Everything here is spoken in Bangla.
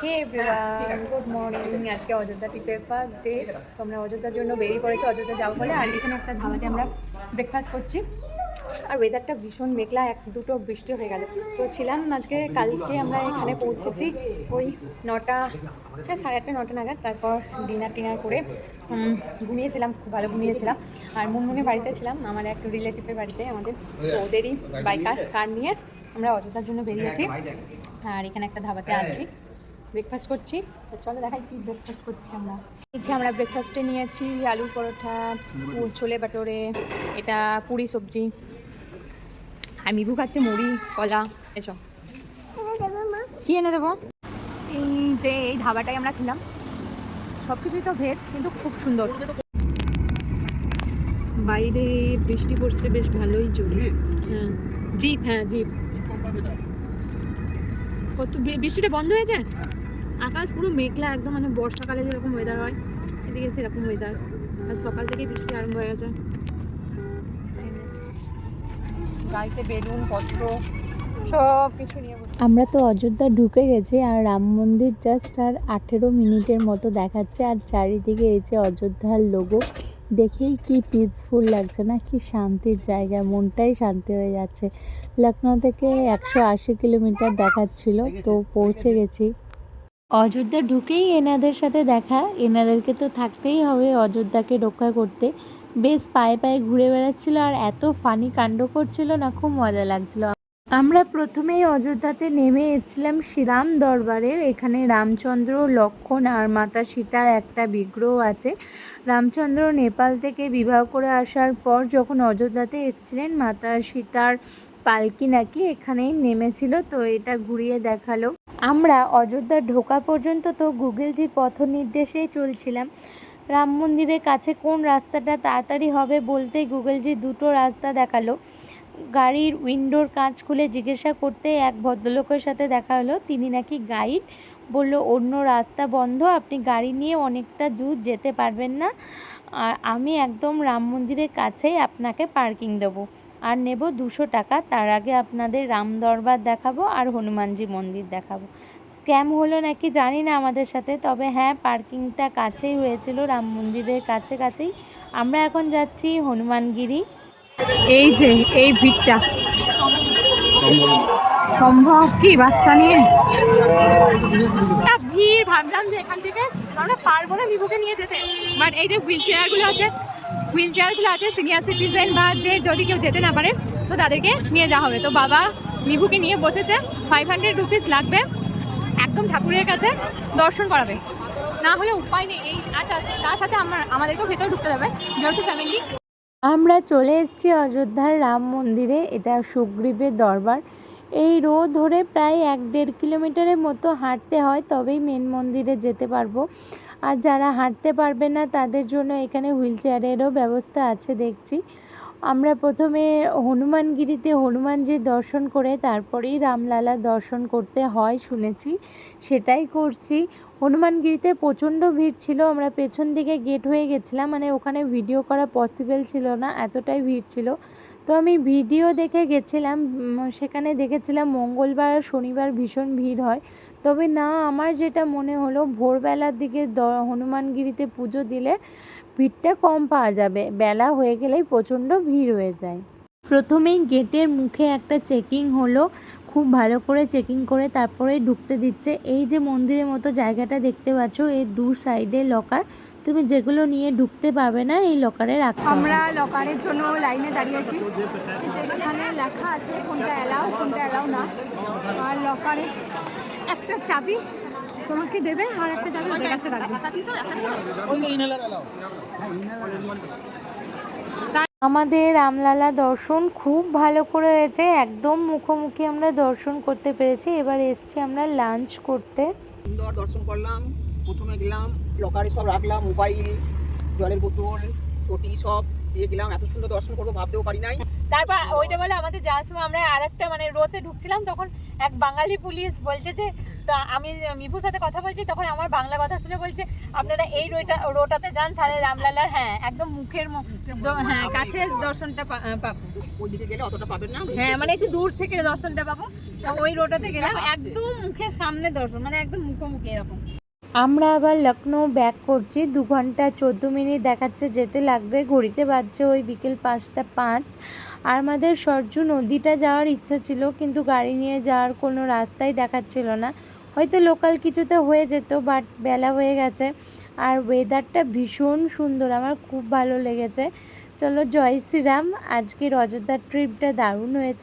হে এভরিওয়ান, গুড মর্নিং। আজকে অযোধ্যা ট্রিপের ফার্স্ট ডে। তো আমরা অযোধ্যার জন্য বেরিয়ে পড়েছি, অযোধ্যা যাবো বলে। আর এখানে একটা ধাবাতে আমরা ব্রেকফাস্ট করছি। আর ওয়েদারটা ভীষণ মেঘলা, এক দুটো বৃষ্টি হয়ে গেল। তো ছিলাম আজকে, কালকে আমরা এখানে পৌঁছেছি ওই 9টা, হ্যাঁ 8:30 9টা নাগাদ। তারপর ডিনার করে ঘুমিয়েছিলাম, খুব ভালো ঘুমিয়েছিলাম। আর মুনমুনের বাড়িতে ছিলাম, আমার এক রিলেটিভের বাড়িতে আমাদের। তো ওদেরই কার নিয়ে আমরা অযোধ্যার জন্য বেরিয়েছি। আর এখানে একটা ধাবাতে আছি, ব্রেকফাস্ট করছি। তো চলো দেখাই কি ব্রেকফাস্ট করছি আমরা। আমরা ব্রেকফাস্টে নিয়েছি আলুর পরোটা, ছোলে বাটোরে, এটা পুরি সবজি, আর মিবু খাচ্ছে মুড়ি, কলা। এসব কি এনে দেবো? এই যে এই ধাবাটাই আমরা খেলাম। সব কিছুই তো ভেজ, কিন্তু খুব সুন্দর। বাইরে বৃষ্টি পড়ছে বেশ ভালোই জোরে। হ্যাঁ জিপ, হ্যাঁ জিপ। কত বৃষ্টিটা বন্ধ হয়েছে, আকাশ পুরো মেঘলা একদম, মানে বর্ষাকালে যেরকম ওয়েদার হয় এদিকে সেরকম ওয়েদার। আর সকাল থেকে বৃষ্টি আরম্ভ হয়ে গেছে। গাড়িতে বেলুন পত্র সব কিছু নিয়ে আমরা তো অযোধ্যা ঢুকে গেছি, আর রাম মন্দির জাস্ট আর 18 মিনিটের মতো দেখাচ্ছে। আর চারিদিকে এই যে অযোধ্যার লোগো, দেখেই কি পিসফুল লাগছে না, কি শান্তির জায়গা, মনটাই শান্তি হয়ে যাচ্ছে। লখনৌ থেকে 180 কিলোমিটার দেখাচ্ছিল, তো পৌঁছে গেছি। অযোধ্যা ঢুকেই এনাদের সাথে দেখা, এনাদেরকে তো থাকতেই হবে অযোধ্যাকে রক্ষা করতে। বেশ পায়ে পায়ে ঘুরে বেড়াচ্ছিল আর এত ফানি কাণ্ড করছিল না, খুব মজা লাগছিল। আমরা প্রথমেই অযোধ্যাতে নেমে এসেছিলাম শ্রীরাম দরবারের। এখানে রামচন্দ্র, লক্ষ্মণ আর মাতা সীতার একটা বিগ্রহ আছে। রামচন্দ্র নেপাল থেকে বিবাহ করে আসার পর যখন অযোধ্যাতে এসেছিলেন, মাতা সীতার পালকি নাকি এখানেই নেমেছিল। তো এটা ঘুরিয়ে দেখালো। আমরা অযোধ্যা ঢোকা পর্যন্ত তো গুগলজির পথ নির্দেশেই চলছিলাম। রাম মন্দিরের কাছে কোন রাস্তাটা তাড়াতাড়ি হবে বলতেই গুগলজি দুটো রাস্তা দেখালো। গাড়ির উইন্ডোর কাঁচ খুলে জিজ্ঞাসা করতে এক ভদ্রলোকের সাথে দেখা হলো। তিনি নাকি গাইড, বলল অন্য রাস্তা বন্ধ, আপনি গাড়ি নিয়ে অনেকটা দূর যেতে পারবেন না। আর আমি একদম রাম মন্দিরের কাছেই আপনাকে পার্কিং দেবো, আর নেব 200 টাকা। তার আগে আপনাদের রাম দরবার দেখাবো আর হনুমানজি মন্দির দেখাবো। স্ক্যাম হলো নাকি জানি না আমাদের সাথে, তবে হ্যাঁ পার্কিংটা কাছেই হয়েছিল, রাম মন্দিরের কাছেই। আমরা এখন যাচ্ছি হনুমানগিরি। এই যে এই ভিড়টা সম্ভব কি বাচ্চা নিয়ে ভিড়, ভাবলাম যে এখান থেকে আমরা পারবো না বিভুকে নিয়ে যেতে। বাট এই যে হুইল চেয়ারগুলো আছে সিনিয়র সিটিজেন বা যে যদি কেউ যেতে না পারে তো তাদেরকে নিয়ে যাওয়া হবে। তো বাবা মিভুকে নিয়ে বসেছে, 500 রুপিস লাগবে, একদম ঠাকুরের কাছে দর্শন করাবে, না হলে উপায় নেই। এই তার সাথে আমাদেরকেও ভেতরে ঢুকতে হবে যেহেতু ফ্যামিলি। আমরা চলে এসেছি অযোধ্যার রাম মন্দিরে। এটা সুগ্রীবের দরবার। এই রোড ধরে প্রায় 1-1.5 কিলোমিটারের মতো হাঁটতে হয়, তবেই মেন মন্দিরে যেতে পারবো। আর যারা হাঁটতে পারবে না তাদের জন্য এখানে হুইল চেয়ারেরও ব্যবস্থা আছে দেখছি। আমরা প্রথমে হনুমানগিরিতে হনুমানজির দর্শন করে তারপরেই রামলালার দর্শন করতে হয় শুনেছি, সেটাই করছি। হনুমানগিরিতে প্রচণ্ড ভিড় ছিল, আমরা পেছন দিকে গেট হয়ে গেছিলাম, মানে ওখানে ভিডিও করা পসিবল ছিল না, এতটাই ভিড় ছিল। তো আমি ভিডিও দেখে গেছিলাম, সেখানে দেখেছিলাম মঙ্গলবার আর শনিবার ভীষণ ভিড় হয়। তবে না, আমার যেটা মনে হলো ভোরবেলার দিকে হনুমানগিরিতে পুজো দিলে ভিড়টা কম পাওয়া যাবে, বেলা হয়ে গেলেই প্রচণ্ড ভিড় হয়ে যায়। প্রথমেই গেটের মুখে একটা চেকিং হলো, খুব ভালো করে চেকিং করে তারপরে ঢুকতে দিচ্ছে। এই যে মন্দিরের মতো জায়গাটা দেখতে পাচ্ছ, এর দু সাইডে লকার, তুমি যেগুলো নিয়ে ঢুকতে পারবে না এই লকারে রাখতে হবে। আমরা লকারের জন্য লাইনে দাঁড়িয়েছি, যেখানে লেখা আছে কোনটা অ্যালাউ কোনটা অ্যালাউ না। আর লকারে একটা চাবি তোমাকে দেবে আর একটা চাবি ওদের কাছে রাখবে। আমাদের রামলালা দর্শন খুব ভালো করে হয়েছে, একদম মুখোমুখি আমরা দর্শন করতে পেরেছি। এবার এসছি আমরা লাঞ্চ করতে। সুন্দর দর্শন করলাম। প্রথমে গেলাম লকারে সব রাখলাম, মোবাইল, জলের বোতল, চটি সব দিয়ে গেলাম। এত সুন্দর দর্শন করবো ভাবতেও পারি নাই। তারপর ওইটা বলে আমাদের যাওয়ার সময় আমরা আর একটা মানে রোতে ঢুকছিলাম, তখন এক বাঙালি পুলিশ বলছে যে তো আমি মিপুর সাথে কথা বলছি, তখন আমার বাংলা কথা শুনে বলছে আপনারা এই রোটাতে যান, তাহলে রামলালার হ্যাঁ একদম হ্যাঁ কাছে দর্শনটা পাবো। ওইদিকে গেলে অতটা পাবেন না। হ্যাঁ মানে একটু দূর থেকে দর্শনটা পাবো। তো ওই রোটাতে গেলাম, একদম মুখের সামনে দর্শন, মানে একদম মুখোমুখি এরকম। আমরা আবার লখনৌ ব্যাক করছি, 2 ঘন্টা 14 মিনিট দেখাচ্ছে যেতে লাগবে। ঘড়িতে বাজছে ওই বিকেল 5টা 5। আর আমাদের সরজু নদীটা যাওয়ার ইচ্ছা ছিল, কিন্তু গাড়ি নিয়ে যাওয়ার কোনো রাস্তাই দেখাচ্ছিল না। হয়তো লোকাল কিছুতে হয়ে যেত, বাট বেলা হয়ে গেছে। আর ওয়েদারটা ভীষণ সুন্দর, আমার খুব ভালো লেগেছে। চলো জয় শ্রীরাম, আজকের অযোধ্যার ট্রিপটা দারুণ হয়েছে।